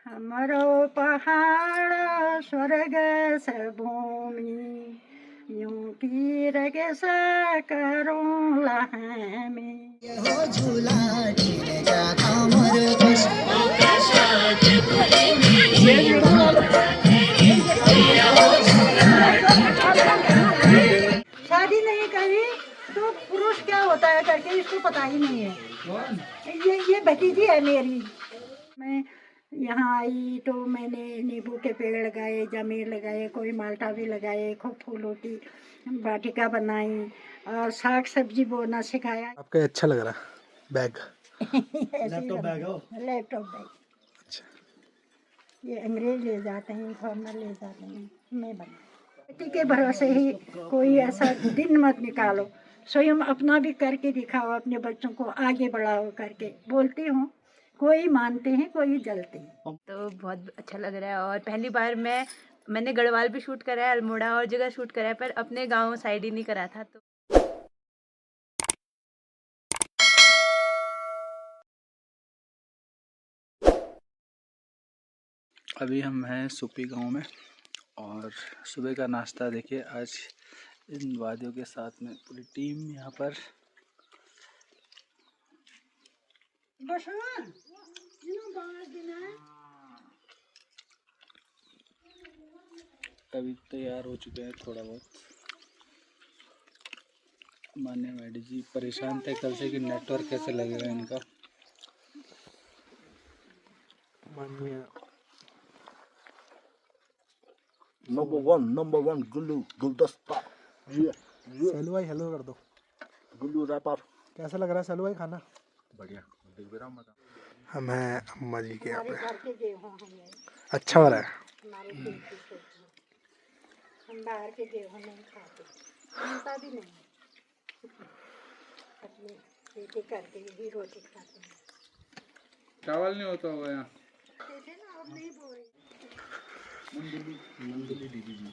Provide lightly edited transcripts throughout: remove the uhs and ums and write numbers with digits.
हमरो पहाड़ स्वर्ग से भूमि, यूं की रग से करूं लहमी। हो झूला झूलेगा कमर बस। शादी नहीं करी तो पुरुष क्या होता है करके इसको पता ही नहीं है। ये भतीजी है मेरी। मैं यहाँ आई तो मैंने नींबू के पेड़ लगाए, जामुन लगाए, कोई माल्टा भी लगाए, खूब फूलों की वाटिका बनाई और साग सब्जी बोना सिखाया। आपका अच्छा लग रहा बैग। लैपटॉप बैग हो? Laptop bag. अच्छा। ये अंग्रेज ले जाते हैं, फॉर्मर ले जाते हैं, मैं बना। बेटी के भरोसे ही कोई ऐसा दिन मत निकालो, स्वयं अपना भी करके दिखाओ, अपने बच्चों को आगे बढ़ाओ करके बोलती हूँ। कोई मानते हैं, कोई जलते हैं। तो बहुत अच्छा लग रहा है और पहली बार मैंने गढ़वाल भी शूट करा है, अल्मोड़ा और जगह शूट करा है, पर अपने गांव साइड ही नहीं करा था। तो अभी हम हैं सुपी गांव में और सुबह का नाश्ता देखिए। आज इन वादियों के साथ में पूरी टीम यहाँ पर अभी तैयार हो चुके हैं। थोड़ा बहुत मान्य मैडी जी परेशान थे कल से कि नेटवर्क कैसे लगेगा इनका। माननीय नंबर वन गुल्लू गुलदस्ता। सैलू भाई हेलो कर दो। गुल्लू रैपर। कैसा लग रहा है सैलू भाई खाना? बढ़िया। हम हैं अम्मा जी के यहाँ पे। घर के गेहूँ हैं, अच्छा हो रहा है। हमारे खेत की सब्जी। हम बाहर के गेहूँ नहीं खाते, मिलता भी नहीं। अपने खेती करके ही रोटी खाते हैं। चावल नहीं होता होगा यहाँ। देखे ना, अब नहीं बोए। नंदुली दीदी जी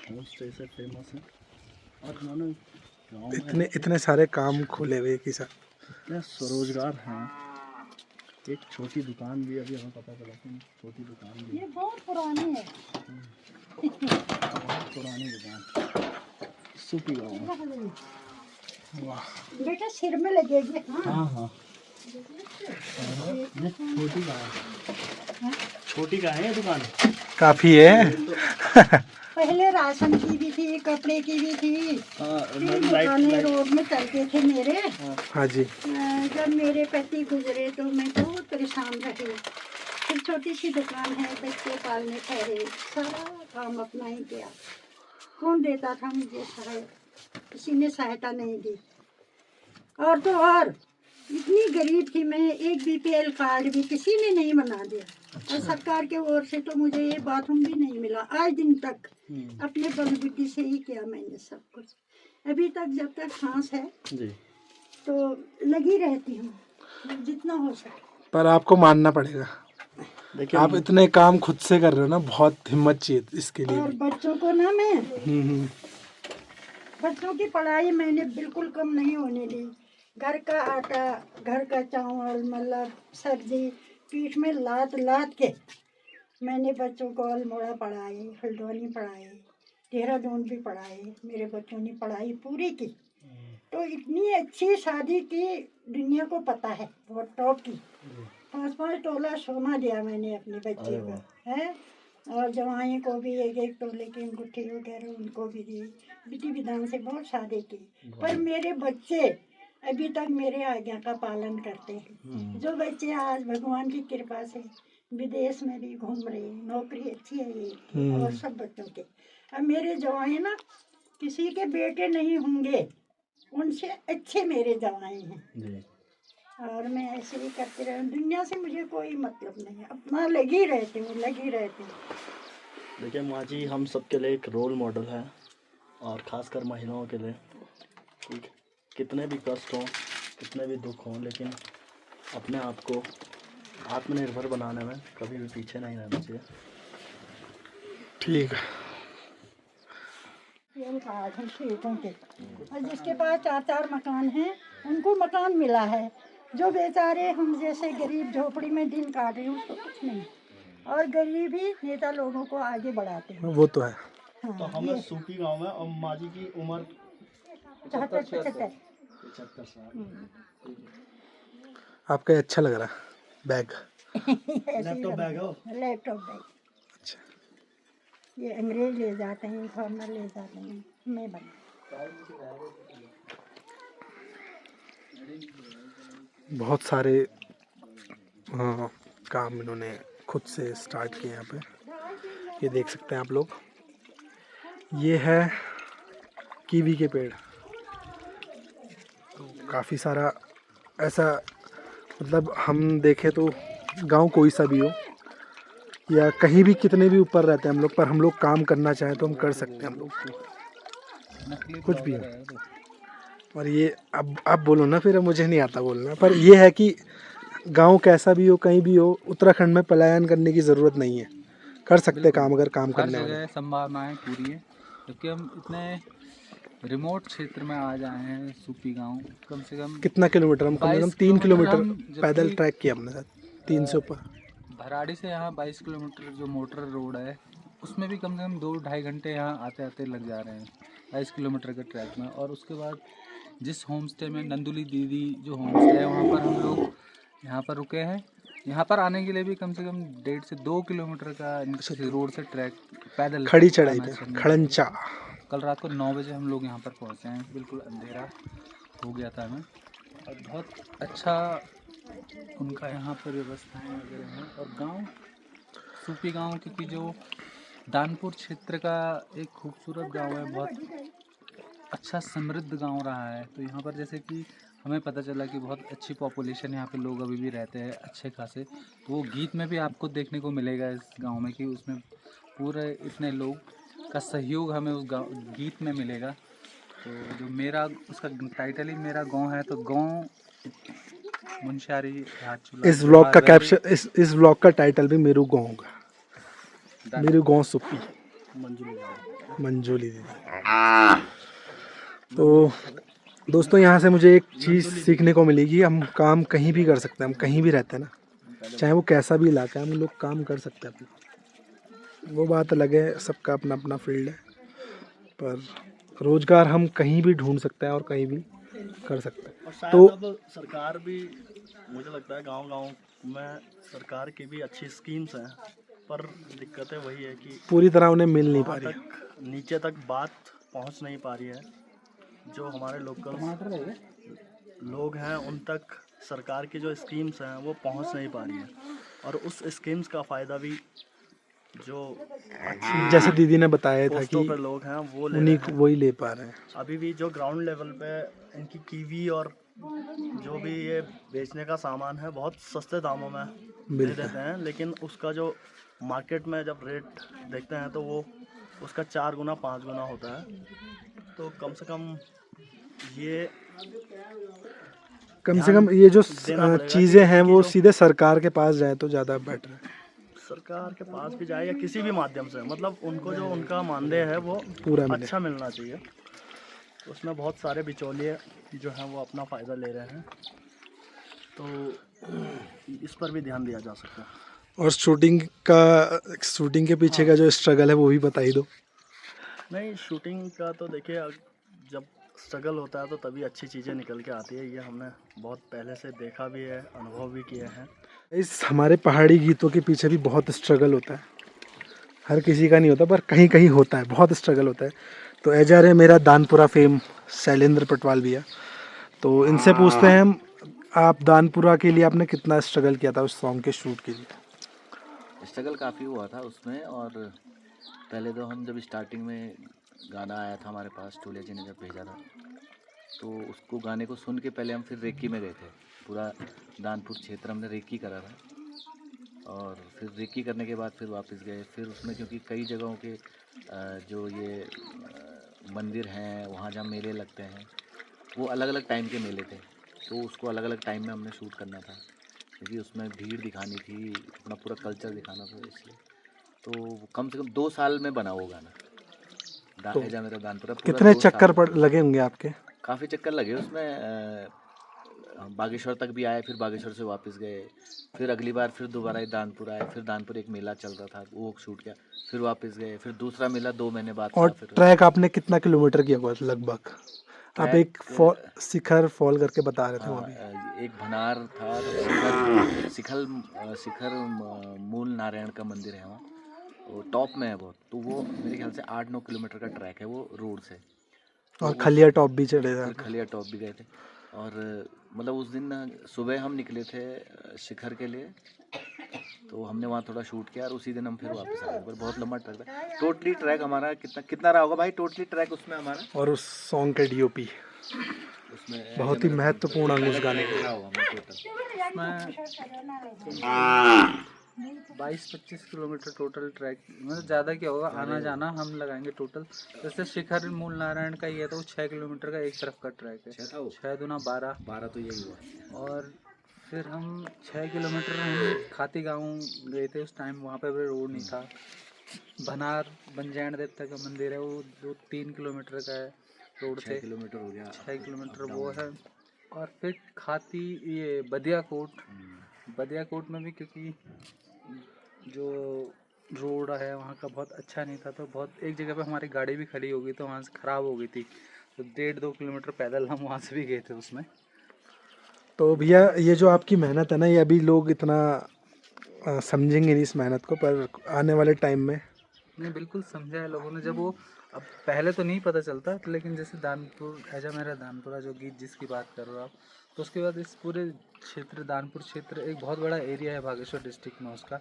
होम स्टे से फेमस है और उन्होंने गाँव में इतने सारे काम खुले हुए कि सर इतने स्वरोजगार हैं। एक छोटी दुकान भी अभी हमें पता चला कि छोटी दुकान भी ये बहुत पुरानी है। बहुत पुरानी दुकान सुपी गाँव में। बेटा सिर में लगेगी। हाँ हाँ ये छोटी गाँव है। छोटी गाँव है ये दुकान। काफी है। पहले राशन की भी थी, कपड़े की भी थी। तीन दुकानें रोड में चलते थे मेरे। हाँ जी। जब मेरे पति गुजरे तो मैं बहुत परेशान रही। फिर छोटी सी दुकान है, बच्चे पालने ठहरे, सारा काम अपना ही किया। कौन देता था मुझे सहायता? किसी ने सहायता नहीं दी। और तो और इतनी गरीब थी मैं, एक बीपीएल कार्ड भी किसी ने नहीं बना दिया। और सरकार के ओर से तो मुझे ये बाथरूम भी नहीं मिला आज दिन तक। अपने बलबुद्धि से ही किया मैंने सब कुछ। अभी तक जब तक सांस है जी तो लगी रहती हूँ जितना हो सके। पर आपको मानना पड़ेगा, देखिए आप इतने काम खुद से कर रहे हो ना, बहुत हिम्मत चाहिए इसके लिए। और बच्चों को ना मैं हम्म। बच्चों की पढ़ाई मैंने बिल्कुल कम नहीं होने दी। घर का आटा, घर का चावल, मतलब सब्जी, पीठ में लात लात के मैंने बच्चों को अल्मोड़ा पढ़ाई, हल्द्वानी पढ़ाई, देहरादून भी पढ़ाई। मेरे बच्चों ने पढ़ाई पूरी की। तो इतनी अच्छी शादी की दुनिया को पता है, बहुत टॉप की। 5-5 तोला सोना दिया मैंने अपने बच्चे को है। और जवाई को भी 1-1 तोले की अंगूठी वगैरह उनको भी दी। विधि विधान से बहुत शादी की। पर मेरे बच्चे अभी तक मेरे आज्ञा का पालन करते हैं। जो बच्चे आज भगवान की कृपा से विदेश में भी घूम रहे हैं, नौकरी अच्छी है ये और सब बच्चों के। अब मेरे जवाई ना किसी के बेटे नहीं होंगे, उनसे अच्छे मेरे जवाई हैं। जी और मैं ऐसे ही करती रहूँ। दुनिया से मुझे कोई मतलब नहीं है, अपना लगी रहती हूँ, लगी रहती हूँ। देखिए माँ जी, हम सबके लिए एक रोल मॉडल है और ख़ासकर महिलाओं के लिए। ठीक, कितने भी कष्ट हों, कितने भी दुख हों, लेकिन अपने आप को आत्मनिर्भर बनाने में कभी भी पीछे नहीं रहना चाहिए। ठीक है। खेतों के और जिसके पास 4-4 मकान हैं उनको मकान मिला है। जो बेचारे हम जैसे गरीब झोपड़ी में दिन काट रहे हैं उसको कुछ नहीं। और गरीब ही नेता लोगों को आगे बढ़ाते हैं। वो तो है। हाँ, तो हमें सूपी गांव में और माँ जी की उम्र 75-75। 75 साल। आपका ये अच्छा लग रहा है बैग। लैपटॉप बैग हो? Laptop bag. अच्छा, ये अंग्रेज ले जाते हैं, फॉर्मर ले जाते हैं, मैं बना। बहुत सारे काम इन्होंने खुद से स्टार्ट किए यहाँ पे। ये देख सकते हैं आप लोग, ये है कीवी के पेड़। तो काफ़ी सारा ऐसा, मतलब हम देखें तो गांव कोई सा भी हो या कहीं भी कितने भी ऊपर रहते हैं हम लोग, पर हम लोग काम करना चाहें तो हम कर सकते हैं, हम लोग कुछ भी हो। और ये अब आप बोलो ना, फिर मुझे नहीं आता बोलना, पर ये है कि गांव कैसा भी हो, कहीं भी हो, उत्तराखंड में पलायन करने की ज़रूरत नहीं है। कर सकते काम अगर काम हर करने वाले। जगह संभावनाएं पूरी है, क्योंकि हम इतने रिमोट क्षेत्र में आ जाए हैं। सूपी गांव कम से कम कितना किलोमीटर, हम कम से कम 22 3 किलोमीटर हम जब पैदल भी ट्रैक किया हमने, 3 से ऊपर। भराड़ी से यहाँ 22 किलोमीटर जो मोटर रोड है, उसमें भी कम से कम 2-2.5 घंटे यहाँ आते आते लग जा रहे हैं 22 किलोमीटर के ट्रैक में। और उसके बाद जिस होम स्टे में नंदुली दीदी जो होम स्टे है, वहाँ पर हम लोग यहाँ पर रुके हैं। यहाँ पर आने के लिए भी कम से कम 1.5 से 2 किलोमीटर का रोड से ट्रैक पैदल खड़ी चढ़ाई आना पे चढ़ना। खड़ंचा। कल रात को 9 बजे हम लोग यहाँ पर पहुँचे हैं, बिल्कुल अंधेरा हो गया था हमें। और बहुत अच्छा उनका यहाँ पर व्यवस्थाएं वगैरह हैं। और गांव सूपी गांव, क्योंकि जो दानपुर क्षेत्र का एक खूबसूरत गांव है, बहुत अच्छा समृद्ध गांव रहा है। तो यहाँ पर जैसे कि हमें पता चला कि बहुत अच्छी पॉपुलेशन यहाँ पे लोग अभी भी रहते हैं अच्छे खासे। तो वो गीत में भी आपको देखने को मिलेगा इस गांव में, कि उसमें पूरे इतने लोग का सहयोग हमें उस गाँव गीत में मिलेगा। तो जो मेरा उसका टाइटल ही मेरा गांव है, तो गांव मुंशियारी राजचूला इस व्लॉग का कैप्शन, इस व्लॉग का टाइटल भी मेरू गाँव होगा। मेरू गाँव सुप्पी मंजूली दीदी। तो दोस्तों, यहाँ से मुझे एक चीज़ सीखने को मिली कि हम काम कहीं भी कर सकते हैं। हम कहीं भी रहते हैं ना, चाहे वो कैसा भी इलाका है, हम लोग काम कर सकते हैं अपना। वो बात अलग है, सबका अपना अपना फील्ड है, पर रोज़गार हम कहीं भी ढूंढ सकते हैं और कहीं भी कर सकते हैं। और शायद तो अब सरकार भी, मुझे लगता है गांव-गांव में सरकार की भी अच्छी स्कीम्स हैं, पर दिक्कतें वही है कि पूरी तरह उन्हें मिल नहीं पा वहाँ रही। तक नीचे तक बात पहुँच नहीं पा रही है। जो हमारे लोकल लोग हैं उन तक सरकार की जो स्कीम्स हैं वो पहुँच नहीं पा रही है। और उस स्कीम्स का फ़ायदा भी जो जैसे दीदी ने बताया था पोस्टों कि पे लोग हैं वो ले उन्हीं रहे को हैं। वही ले पा रहे हैं। अभी भी जो ग्राउंड लेवल पे इनकी कीवी और जो भी ये बेचने का सामान है बहुत सस्ते दामों में दे मिलता देते हैं, लेकिन उसका जो मार्केट में जब रेट देखते हैं तो वो उसका 4 गुना 5 गुना होता है। तो कम से कम ये ये जो देना पड़ेगा चीज़ें कि हैं इनकी वो जो सीधे सरकार के पास जाए तो ज़्यादा बेटर है। सरकार के पास भी जाए या किसी भी माध्यम से, मतलब उनको जो उनका मानदेय है वो पूरा मिले। अच्छा मिलना चाहिए। तो उसमें बहुत सारे बिचौलिए जो हैं वो अपना फ़ायदा ले रहे हैं, तो इस पर भी ध्यान दिया जा सकता है। और शूटिंग के पीछे का जो स्ट्रगल है वो भी बता ही दो। नहीं, शूटिंग का तो देखिए, जब स्ट्रगल होता है तो तभी अच्छी चीज़ें निकल के आती है। ये हमने बहुत पहले से देखा भी है, अनुभव भी किए हैं। इस हमारे पहाड़ी गीतों के पीछे भी बहुत स्ट्रगल होता है, हर किसी का नहीं होता पर कहीं कहीं होता है, बहुत स्ट्रगल होता है। तो एजर है मेरा दानपुरा फेम शैलेंद्र पटवाल भैया, तो इनसे पूछते हैं हम, आप दानपुरा के लिए आपने कितना स्ट्रगल किया था उस सॉन्ग के शूट के लिए? स्ट्रगल काफ़ी हुआ था उसमें। और पहले तो हम जब स्टार्टिंग में गाना आया था हमारे पास, टूलिया जी ने जब भेजा था, तो उसको गाने को सुन के पहले हम फिर रेकी में गए थे। पूरा दानपुर क्षेत्र हमने रेकी करा था, और फिर रेकी करने के बाद फिर वापस गए। फिर उसमें क्योंकि कई जगहों के जो ये मंदिर हैं, वहाँ जहाँ मेले लगते हैं, वो अलग अलग टाइम के मेले थे, तो उसको अलग अलग टाइम में हमने शूट करना था, क्योंकि उसमें भीड़ दिखानी थी, अपना पूरा कल्चर दिखाना था, इसलिए तो कम से कम 2 साल में बना वो गाना। एजा मेरा दानपुरा पूरा कितने 2 चक्कर साल लगे होंगे आपके? काफ़ी चक्कर लगे उसमें। हम बागेश्वर तक भी आए, फिर बागेश्वर से वापस गए, फिर अगली बार फिर दोबारा ही दानपुर आए, फिर दानपुर एक मेला चल रहा था वो शूट किया, फिर वापस गए, फिर दूसरा मेला 2 महीने बाद था। और फिर ट्रैक आपने कितना किलोमीटर किया होगा लगभग? आप ट्रैक, एक शिखर फॉल करके बता रहे थे वहाँ भी। एक भनार था, शिखर मूल नारायण का मंदिर है वहाँ, वो टॉप में है बहुत, तो वो मेरे ख्याल से 8-9 किलोमीटर का ट्रैक है वो रोड से। और खलिया टॉप भी चढ़े थे फिर आप? खलिया टॉप भी गए थे, और मतलब उस दिन सुबह हम निकले थे शिखर के लिए, तो हमने वहाँ थोड़ा शूट किया और उसी दिन हम फिर वापस आ गए। पर बहुत लंबा ट्रैक था टोटली। ट्रैक हमारा कितना रहा होगा भाई टोटली ट्रैक उसमें हमारा? और उस सॉन्ग के डीओपी उसमें बहुत ही महत्वपूर्ण अंग उस गाने के। रहा होगा हमारा टोटल। 22-25 किलोमीटर टोटल ट्रैक, मतलब ज़्यादा क्या होगा, आना जाना हम लगाएंगे टोटल। जैसे शिखर मूल नारायण का ही है तो वो 6 किलोमीटर का एक तरफ का ट्रैक है, 6 दूना 12 तो यही हुआ। और फिर हम 6 किलोमीटर हम खाती गाँव गए थे उस टाइम, वहाँ पे भी रोड नहीं था। भनार बंजैन देवता का मंदिर है, वो 2-3 किलोमीटर का है रोड से, 6 किलोमीटर हो गया, 6 किलोमीटर वो है। और फिर खाती ये बदिया कोट में भी, क्योंकि जो रोड है वहाँ का बहुत अच्छा नहीं था, तो बहुत एक जगह पे हमारी गाड़ी भी खड़ी हो गई, तो वहाँ से ख़राब हो गई थी, तो 1.5-2 किलोमीटर पैदल हम वहाँ से भी गए थे उसमें। तो भैया ये जो आपकी मेहनत है ना, ये अभी लोग इतना समझेंगे नहीं इस मेहनत को, पर आने वाले टाइम में नहीं, बिल्कुल समझा है लोगों ने। जब वो अब पहले तो नहीं पता चलता, लेकिन जैसे दानपुर ऐजा मेरा दानपुरा जो गीत जिसकी बात कर रहे हो आप, तो उसके बाद इस पूरे क्षेत्र दानपुर क्षेत्र एक बहुत बड़ा एरिया है बागेश्वर डिस्ट्रिक्ट में उसका,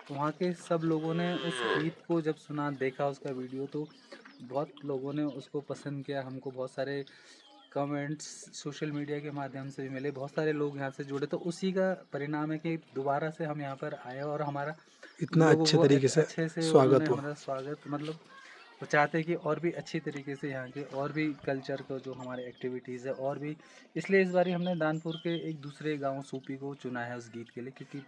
तो वहाँ के सब लोगों ने उस गीत को जब सुना, देखा उसका वीडियो, तो बहुत लोगों ने उसको पसंद किया। हमको बहुत सारे कमेंट्स सोशल मीडिया के माध्यम से भी मिले, बहुत सारे लोग यहाँ से जुड़े, तो उसी का परिणाम है कि दोबारा से हम यहाँ पर आए और हमारा इतना लोगों अच्छे को तरीके से अच्छे से स्वागत उन्होंने हुआ। हमारा स्वागत, मतलब वो चाहते हैं कि और भी अच्छी तरीके से यहाँ के और भी कल्चर को जो हमारे एक्टिविटीज़ है और भी, इसलिए इस बार हमने दानपुर के एक दूसरे गांव सूपी को चुना है उस गीत के लिए, क्योंकि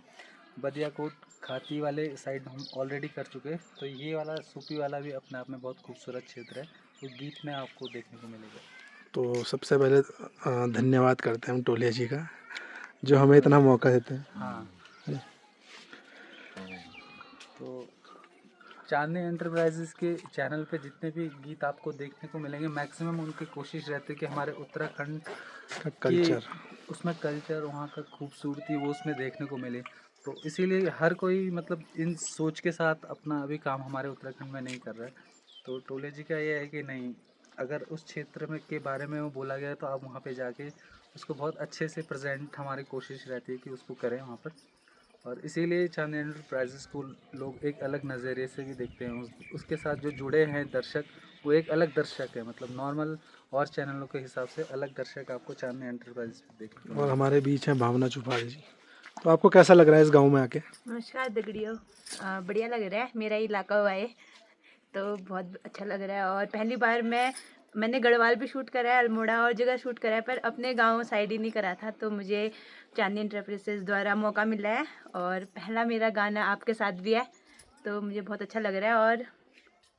बदिया कोट खाती वाले साइड हम ऑलरेडी कर चुके हैं, तो ये वाला सूपी वाला भी अपने आप में बहुत खूबसूरत क्षेत्र है, तो गीत में आपको देखने को मिलेगा। तो सबसे पहले धन्यवाद करते हैं हम टोलिया जी का, जो हमें इतना मौका देते हैं। हाँ, तो चांदनी एंटरप्राइजेस के चैनल पे जितने भी गीत आपको देखने को मिलेंगे, मैक्सिमम उनकी कोशिश रहती है कि हमारे उत्तराखंड का कल्चर, उसमें कल्चर, वहाँ का खूबसूरती वो उसमें देखने को मिले, तो इसीलिए हर कोई मतलब इन सोच के साथ अपना अभी काम हमारे उत्तराखंड में नहीं कर रहा है। तो टोले जी का ये है कि नहीं, अगर उस क्षेत्र में के बारे में वो बोला गया है तो आप वहाँ पे जाके उसको बहुत अच्छे से प्रेजेंट, हमारी कोशिश रहती है कि उसको करें वहाँ पर, और इसीलिए चांदनी एंटरप्राइजेस को लोग एक अलग नज़रिए से भी देखते हैं। उसके साथ जो जुड़े हैं दर्शक, वो एक अलग दर्शक है, मतलब नॉर्मल और चैनलों के हिसाब से अलग दर्शक आपको चांदनी एंटरप्राइजेस पे देखने को। और हमारे बीच हैं भावना चुफाल जी। तो आपको कैसा लग रहा है इस गांव में आके? नमस्कार दगड़ियों, बढ़िया लग रहा है, मेरा इलाका हुआ है तो बहुत अच्छा लग रहा है। और पहली बार मैंने गढ़वाल भी शूट करा है, अल्मोड़ा और जगह शूट करा है, पर अपने गांव साइड ही नहीं करा था, तो मुझे चांदनी एंटरप्राइजेस द्वारा मौका मिला है और पहला मेरा गाना आपके साथ भी है, तो मुझे बहुत अच्छा लग रहा है और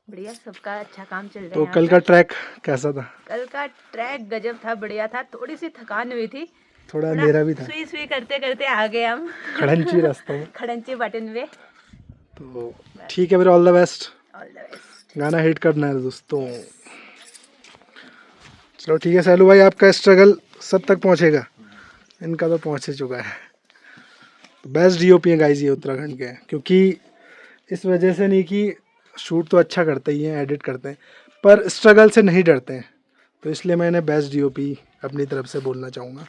बढ़िया, सबका अच्छा काम चल रहा है। तो यहाँ कल पर का ट्रैक कैसा था? कल का ट्रैक गजब था, बढ़िया था, थोड़ी सी थकान हुई थी, थोड़ा अंधेरा भी था, सुई सुई करते करते आ गए हम खड़ंची रास्ते में। खड़ंची बटन पे। तो ठीक है, फिर all the best, all the best. गाना हिट करना है दोस्तों। चलो ठीक है सैलू भाई, आपका स्ट्रगल सब तक पहुंचेगा, इनका तो पहुंच ही चुका है। बेस्ट डीओपी हैं गाइस ये उत्तराखंड के, क्योंकि इस वजह से नहीं कि शूट तो अच्छा करते ही हैं, एडिट करते हैं, पर स्ट्रगल से नहीं डरते हैं, तो इसलिए मैंने बेस्ट डीओपी अपनी तरफ से बोलना चाहूँगा।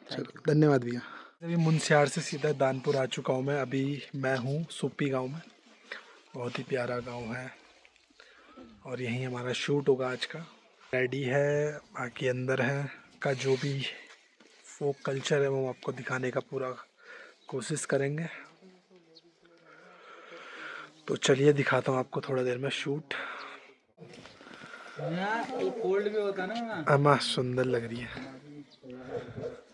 चलो धन्यवाद भैया। अभी मुनस्यार से सीधा दानपुर आ चुका हूँ मैं, अभी मैं हूँ सुप्पी गांव में, बहुत ही प्यारा गांव है और यहीं हमारा शूट होगा आज का। रेडी है, बाकी अंदर है का जो भी फोक कल्चर है वो आपको दिखाने का पूरा कोशिश करेंगे। तो चलिए दिखाता हूँ आपको थोड़ा देर में शूट। कोल्ड भी होता है ना, अम्मा सुंदर लग रही है,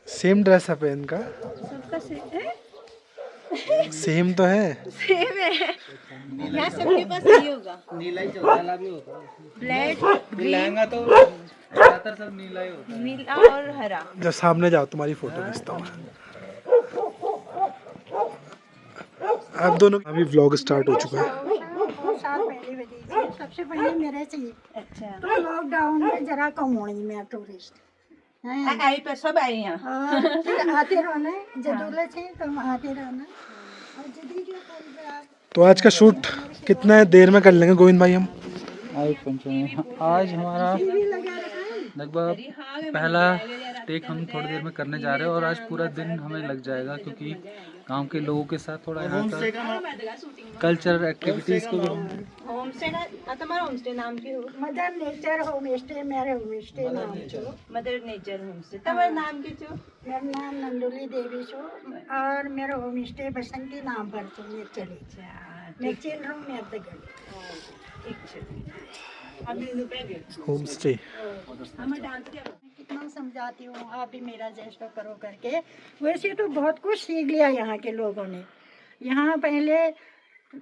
सेम ड्रेस है इनका, सबका सेम तो है, सेम है, यहाँ सबके पास यही होगा, नीला ही चलता भी होता है, ब्लैक लहंगा तो ज़्यादातर सब नीला ही होता है। नीला और हरा। जब सामने जाओ तुम्हारी फोटो खींचता हूँ। आप दोनों अभी व्लॉग स्टार्ट हो चुका है। और साल पहले बदीजिए सबसे पहले मेरे से अच्छा तो लॉकडाउन में जरा कम होनी में टूरिस्ट हैं आई पर सब आई यहाँ। और फिर आते रहना जदूले थे तो हम आते रहना और जदी जो कोई आप तो आज का शूट कितने देर में कर लेंगे गोविंद भाई हम? आज हमारा टीवी लगा रखा है लगभग पहला टेक हम थोड़ी देर में करने जा रहे हैं और आज पूरा दिन हमें लग जाएगा क्योंकि गांव के लोगों के साथ थोड़ा यहाँ का कल्चरल एक्टिविटीज़ को भी होम स्टे का तुम्हारा होम स्टे नाम की हो? मदर नेचर होम स्टे मेरे होम स्टे नाम छो मदर नेचर होम स्टे तुम्हारा नाम की छो? मेरा नाम नंदुली देवी छो और मेरा होम स्टे बसंती नाम पर छो मैं चली मैं चल रहा हूँ मैं अब तक ठीक छे अभी रुपए होम स्टे हम डांस किया कितना समझाती हूँ आप भी मेरा जैसा करो करके। वैसे तो बहुत कुछ सीख लिया यहाँ के लोगों ने। यहाँ पहले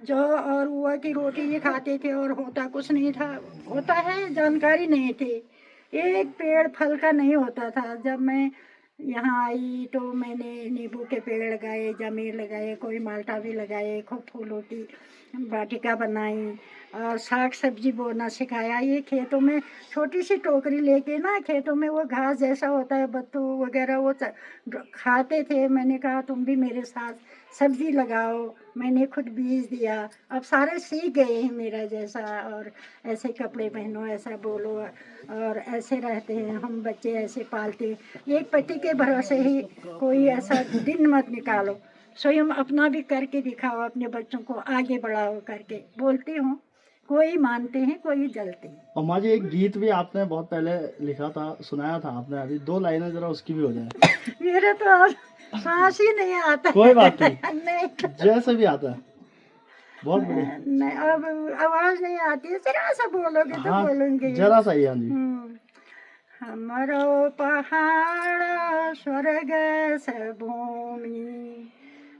जौ और उआ की रोटी ये खाते थे और होता कुछ नहीं था, होता है जानकारी नहीं थी, एक पेड़ फल का नहीं होता था। जब मैं यहाँ आई तो मैंने नींबू के पेड़ लगाए, जमीन लगाए, कोई माल्टा भी लगाए, खूब फूलों की वाटिका बनाई और साग सब्जी बोना सिखाया। ये खेतों में छोटी सी टोकरी लेके ना खेतों में वो घास जैसा होता है बत्तू वगैरह वो खाते थे। मैंने कहा तुम भी मेरे साथ सब्जी लगाओ, मैंने खुद बीज दिया। अब सारे सीख गए हैं मेरा जैसा और ऐसे कपड़े पहनो, ऐसा बोलो और ऐसे रहते हैं हम बच्चे, ऐसे पालते हैं। एक पति के भरोसे ही कोई ऐसा दिन मत निकालो, स्वयं अपना भी करके दिखाओ, अपने बच्चों को आगे बढ़ाओ करके बोलती हूँ। कोई मानते हैं कोई जलते हैं। और माँ जी एक गीत भी आपने बहुत पहले लिखा था, सुनाया था आपने, अभी 2 लाइनें जरा उसकी भी हो जाए। मेरे तो अब सांस ही नहीं आता। कोई बात नहीं, नहीं जैसे भी आता है। बहुत बढ़िया। नहीं अब आवाज नहीं आती है, जरा सा बोलोगे तो हाँ, बोलूंगी। जरा सा ही। हाँ जी। हमरो पहाड़ स्वर्ग से भूमि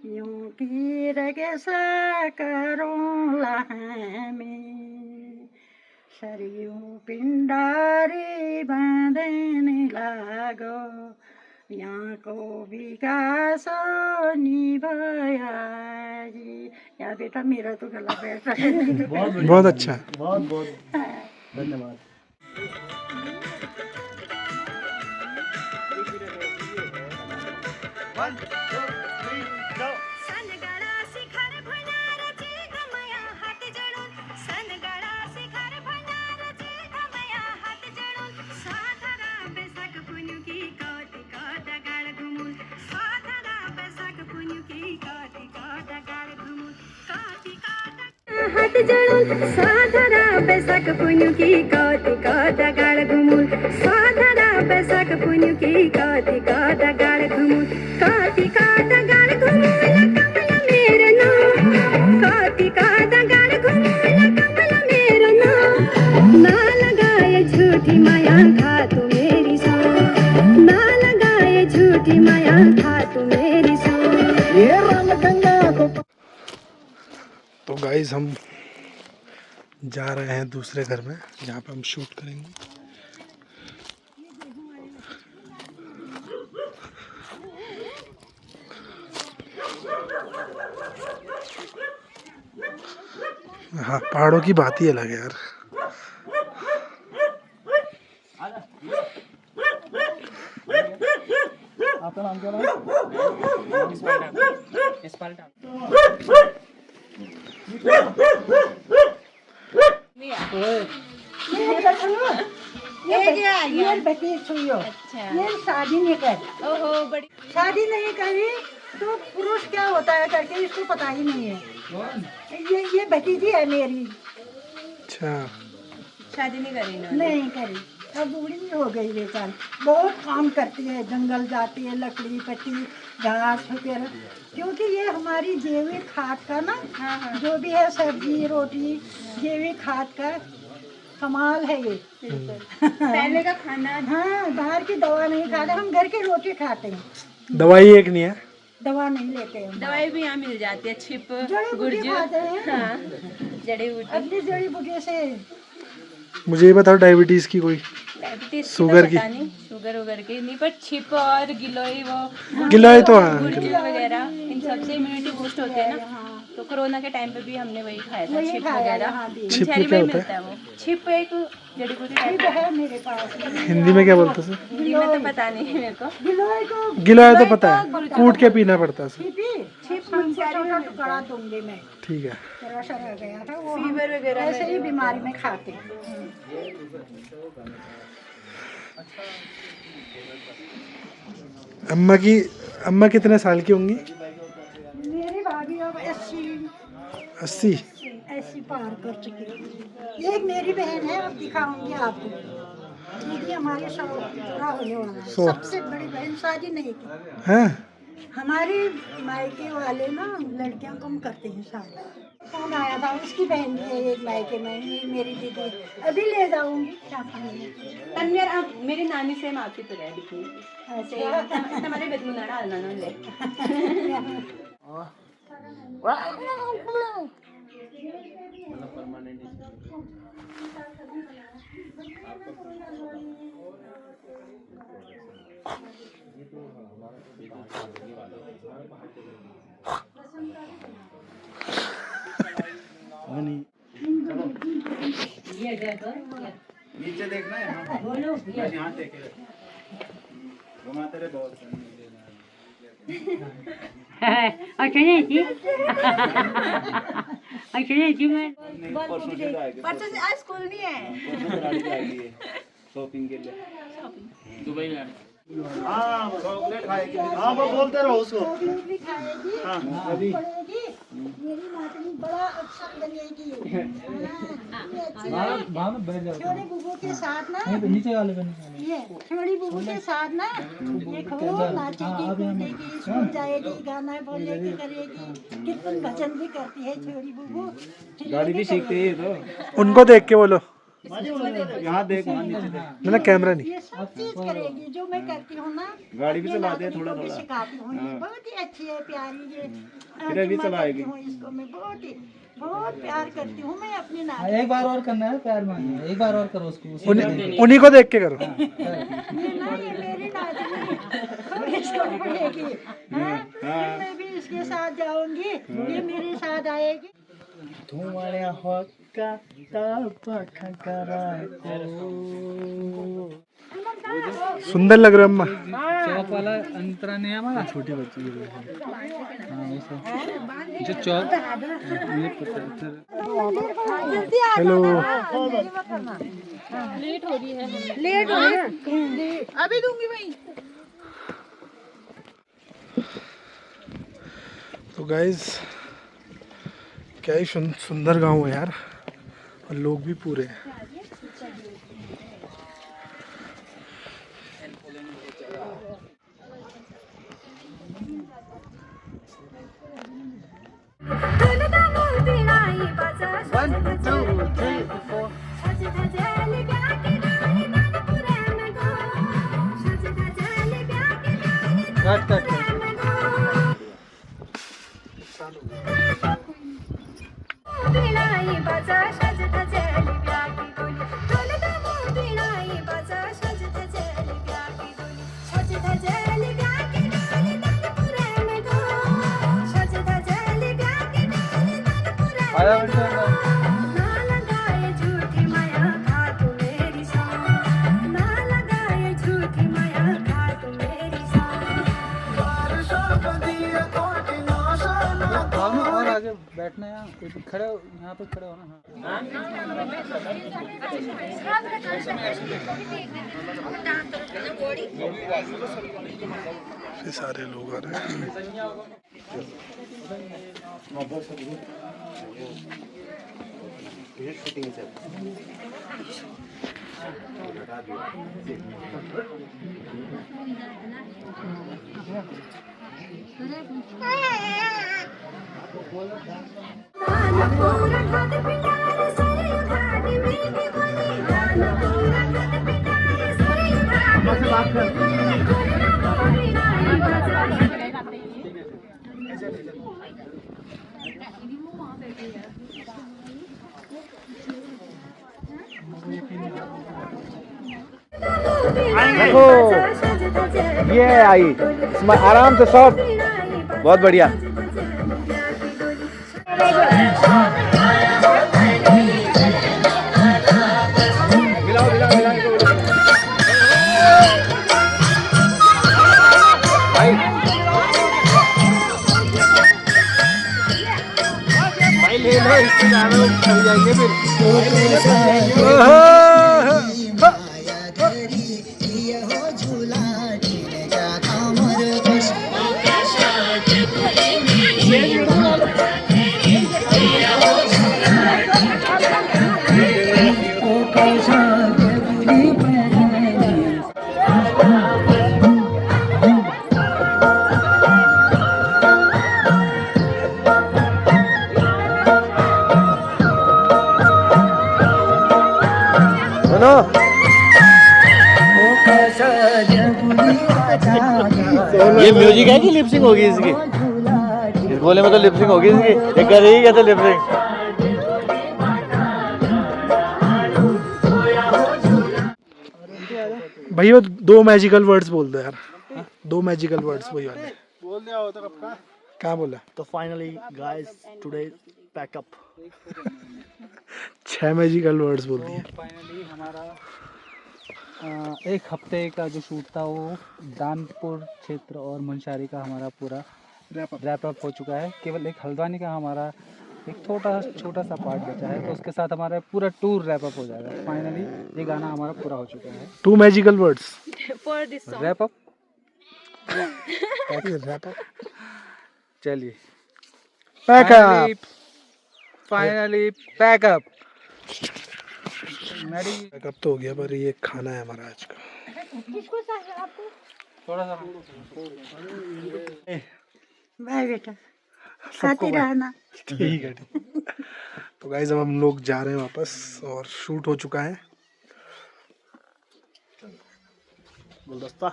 यूं की रग सा करूं लहमी सरयू पिंडारी बांधने लागो यहाँ को विकासो निभाया जी। यार बेटा मेरा तो गला बैठ रहा है। बहुत अच्छा। बहुत बहुत धन्यवाद। हाथ जड़ून साधरा बैसाख पुन्यु की कौती कौता गाड़ घुमुल साधरा बैसाख पुन्यु की कौती कौता गाड़ घुमुल कौती कौता गाड़ घुमुल कमला मेरे नाम कौती कौता गाड़ घुमुल कमला मेरे नाम ना लगाए झूठी माया खा तू मेरी सो ना लगाए झूठी माया खा तू मेरी सो। तो गाइस हम जा रहे हैं दूसरे घर में जहाँ पे हम शूट करेंगे। हाँ पहाड़ों की बात ही अलग है यार। आपका नाम क्या है? ये बेटी सुइयो। ये शादी नहीं कर, ओहो बड़ी शादी नहीं करी तो पुरुष क्या होता है करके इसको पता ही नहीं है। ये भतीजी है मेरी। अच्छा शादी नहीं करी इन्होंने? नहीं करी, अब बूढ़ी हो गई बेचारी। बहुत काम करती है, जंगल जाती है, लकड़ी पत्ती घास वगैरह, क्योंकि ये हमारी जैविक खाद का ना जो भी है सब्जी रोटी जैविक खाद का कमाल है ये। पहले का खाना हाँ बाहर की दवा नहीं खाते, हम घर की रोटी खाते हैं, दवाई एक नहीं है, दवा नहीं लेते हैं। दवाई भी यहाँ मिल जाती है, छिप जड़ी बूटी गुर्जू खाते हैं। हाँ जड़ी बूटी। अपनी जड़ी बूटी से मुझे ये बताओ डायबिटीज़ की कोई डायबिटीज शुगर की? पता नहीं, शुगर वगैरह की नहीं, पर छिप और गिलोय वो गिलोय तो हाँ, गुड़चुल वगैरह इन सबसे इम्यूनिटी बूस्ट होते हैं ना। तो कोरोना के टाइम पे भी हमने वही खाया था, छिप वगैरह। छिप मुंशियारी क्या में ही होता मिलता है वो। छिप एक जड़ी बूटी टाइप तो है मेरे पास हिंदी में क्या बोलते हैं? हिंदी में तो पता नहीं मेरे को। गिलोय को गिलोय तो पता है, कूट के पीना पड़ता है उसे। छिप मुंशियारी में टुकड़ा दूंगी मैं। ठीक है। तेरा सर आ गया था वो फीवर वगैरह ऐसे ही बीमारी में खाते। अम्मा कितने साल की होंगी? मेरी भाभी अब 80। 80 पार कर चुकी है। एक मेरी बहन है, अब दिखाऊंगी आपको। दीदी हमारी 100 पूरा होने वाला है। 100? सबसे बड़ी बहन शादी नहीं की। हैं? हमारी मायके वाले ना लड़कियां कम करते हैं शादी। फोन आया था, उसकी बहन भी है एक मायके में, ये मेरी दीदी। अभी ले जाऊंगी तन्वीर आप मेरी नानी से माफी तो रहे दिखनी ऐसे हमारे बेदमुनाड़ा आलना ले। नीचे देखना है, यहाँ देखे घुमाते रहे बहुत। परसों से आज स्कूल नहीं है। शॉपिंग के लिए दुबई में। हाँ वो बोलते रहो उसको। चॉकलेट भी खाएगी, पड़ेगी। मेरी नातनी बड़ा अच्छा बनेगी। छोटी बुबू के साथ ना, नीचे वाले ये छोटी बुबू के साथ ना ये खूब नाचेगी, कूदेगी, स्कूल जाएगी, गाना बोलेगी, करेगी। कीर्तन भजन भी करती है छोटी बुबू। गाड़ी भी सीखते ही तो। उनको देख के बोलो। यहाँ देख, वहाँ नीचे देख। ना कैमरा नहीं। ये सब चीज करेगी जो मैं करती हूँ ना। गाड़ी भी ये चलाते हैं नातनी थोड़ा को भी थोड़ा। सिखाती हूँ। ये बहुत ही अच्छी है, प्यारी ये। इधर भी जुम्मा चलाएगी। करती हूँ इसको मैं, बहुत प्यार करती हूँ मैं अपनी नानी। एक बार और करना है, प्यार मांगना है। एक बार और करो उसको। उन्हीं को देख के करो। ये ना, ये मेरी नातनी खूब इसको पढ़ेगी। हाँ? फिर मैं भी इसके साथ जाऊंगी, ये मेरे साथ आएगी। तुम्हारे हक्का सुंदर लग रहे हो अम्मा। चौक वाला अंतरा नहीं है हमारा, छोटी बच्ची के लिए। हाँ वैसे जो चौक ये पता है। हेलो। लेट हो रही है, अभी दूंगी भाई। तो गाइज क्या ही सुंदर गांव है यार, और लोग भी पूरे हैं। Cut cut cut. आया बेटा। और आगे बैठना है, यहाँ खड़े हो, यहाँ पे खड़े हो ना। हाँ ये सारे लोग आ रहे हैं। देखो ये है आई, इसमें आराम से सॉफ्ट, बहुत बढ़िया। भाई ले लो, इससे ज्यादा चल जाएंगे फिर। माया घरी ये हो झूला झूले जा कामर कशी ओ कैसा बुरी पहली सुनो, ओ कैसा बुरी ये म्यूजिक है कि लिपसिंग होगी इसकी? इस बोले में तो लिपसिंग होगी इसकी, ये कर रही है तो लिपसिंग। भैया 2 मैजिकल वर्ड्स बोल दो यार, 2 मैजिकल वर्ड्स वही वाले बोल दिया होता कब का। क्या बोला? तो finally guys today pack up. 6 magical words बोल दिए। फाइनली हमारा एक हफ्ते का जो शूट था वो दानपुर क्षेत्र और मुंशारी का हमारा पूरा रैप अप हो चुका है। केवल एक हल्द्वानी का हमारा एक छोटा सा पार्ट बचा है, तो उसके साथ हमारा पूरा टूर रैप अप हो जाएगा। फाइनली ये गाना हमारा पूरा हो चुका है। 2 magical words For this song. Wrap up, wrap up, चलिए पैकअप। Finally pack up. पैकअप तो हो गया, पर ये खाना है हमारा आज का। थोड़ा सा बाय बेटा, खाती रहना। ठीक है, ठीक। तो गाइस अब हम लोग जा रहे हैं वापस और शूट हो चुका है। गुलदस्ता।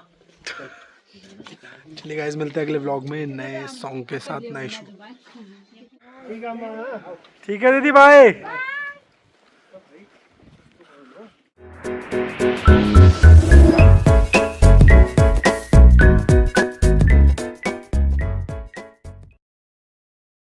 चलिए गाइस, मिलते हैं अगले व्लॉग में नए सॉन्ग के साथ, नए शूट। ठीक है दीदी, बाय।